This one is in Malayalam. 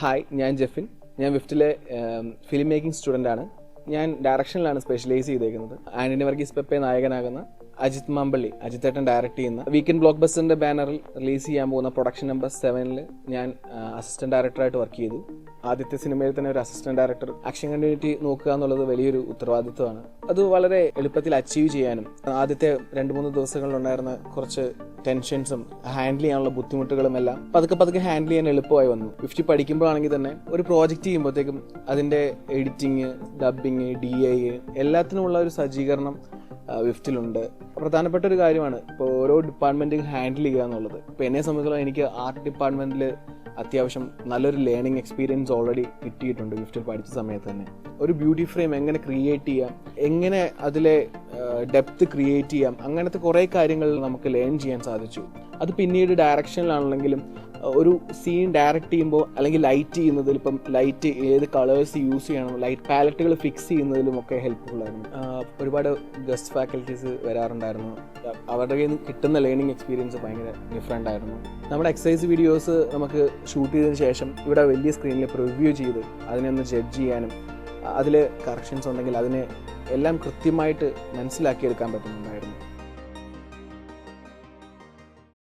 ഹായ്, ഞാൻ ജെഫിൻ. ഞാൻ വിഫ്റ്റിലെ ഫിലിം മേക്കിംഗ് സ്റ്റുഡൻ്റാണ്. ഞാൻ ഡയറക്ഷനിലാണ് സ്പെഷ്യലൈസ് ചെയ്തേക്കുന്നത്. ആന്റണി വർഗീസ് പെപ്പെ നായകനാകുന്ന അജിത് മാമ്പള്ളി, അജിത്തേട്ടൻ ഡയറക്റ്റ് ചെയ്യുന്ന വീക്കെൻഡ് ബ്ലോക്ക് ബസ്റ്ററിന്റെ ബാനറിൽ റിലീസ് ചെയ്യാൻ പോകുന്ന പ്രൊഡക്ഷൻ നമ്പർ 7 ഞാൻ അസിസ്റ്റന്റ് ഡയറക്ടറായിട്ട് വർക്ക് ചെയ്തു. ആദ്യത്തെ സിനിമയിൽ തന്നെ ഒരു അസിസ്റ്റന്റ് ഡയറക്ടർ ആക്ഷൻ കണ്ടിന്യൂറ്റി നോക്കുക എന്നുള്ളത് വലിയൊരു ഉത്തരവാദിത്വമാണ്. അത് വളരെ എളുപ്പത്തിൽ അച്ചീവ് ചെയ്യാനും ആദ്യത്തെ 2-3 ദിവസങ്ങളിലുണ്ടായിരുന്ന കുറച്ച് ടെൻഷൻസും ഹാൻഡിൽ ചെയ്യാനുള്ള ബുദ്ധിമുട്ടുകളും എല്ലാം പതുക്കെ ഹാൻഡിൽ ചെയ്യാൻ എളുപ്പമായി വന്നു. 50 പഠിക്കുമ്പോഴാണെങ്കിൽ തന്നെ ഒരു പ്രോജക്റ്റ് ചെയ്യുമ്പോഴത്തേക്കും അതിന്റെ എഡിറ്റിങ്, ഡബിങ്, DI എല്ലാത്തിനുമുള്ള ഒരു സജ്ജീകരണം വിഫ്റ്റിലുണ്ട്. പ്രധാനപ്പെട്ട ഒരു കാര്യമാണ് ഇപ്പോൾ ഓരോ ഡിപ്പാർട്ട്മെന്റും ഹാൻഡിൽ ചെയ്യുക എന്നുള്ളത്. ഇപ്പോൾ എന്നെ സംബന്ധിച്ചിടത്തോളം എനിക്ക് ആർട്ട് ഡിപ്പാർട്ട്മെന്റിൽ അത്യാവശ്യം നല്ലൊരു ലേണിംഗ് എക്സ്പീരിയൻസ് ഓൾറെഡി കിട്ടിയിട്ടുണ്ട്. വിഫ്റ്റിൽ പഠിച്ച സമയത്ത് തന്നെ ഒരു ബ്യൂട്ടി ഫ്രെയിം എങ്ങനെ ക്രിയേറ്റ് ചെയ്യാം, എങ്ങനെ അതിലെ ഡെപ്ത് ക്രിയേറ്റ് ചെയ്യാം, അങ്ങനത്തെ കുറേ കാര്യങ്ങൾ നമുക്ക് ലേൺ ചെയ്യാൻ സാധിച്ചു. അത് പിന്നീട് ഡയറക്ഷനിലാണെങ്കിലും ഒരു സീൻ ഡയറക്റ്റ് ചെയ്യുമ്പോൾ അല്ലെങ്കിൽ ലൈറ്റ് ചെയ്യുന്നതിൽ, ഇപ്പം ലൈറ്റ് ഏത് കളേഴ്സ് യൂസ് ചെയ്യണം, ലൈറ്റ് പാലറ്റുകൾ ഫിക്സ് ചെയ്യുന്നതിലും ഒക്കെ ഹെൽപ്ഫുൾ ആയിരുന്നു. ഒരുപാട് ഗസ്റ്റ് ഫാക്കൽറ്റീസ് വരാറുണ്ടായിരുന്നു. അവരുടെ കയ്യിൽ നിന്ന് കിട്ടുന്ന ലേണിംഗ് എക്സ്പീരിയൻസ് ഭയങ്കര ഡിഫറെൻ്റ് ആയിരുന്നു. നമ്മുടെ എക്സസൈസ് വീഡിയോസ് നമുക്ക് ഷൂട്ട് ചെയ്തതിന് ശേഷം ഇവിടെ വലിയ സ്ക്രീനിൽ പ്രിവ്യൂ ചെയ്ത് അതിനെ ഒന്ന് ജഡ്ജ് ചെയ്യാനും അതിൽ കറക്ഷൻസ് ഉണ്ടെങ്കിൽ അതിനെ എല്ലാം കൃത്യമായിട്ട് മനസ്സിലാക്കിയെടുക്കാൻ പറ്റുന്നുണ്ടായിരുന്നു.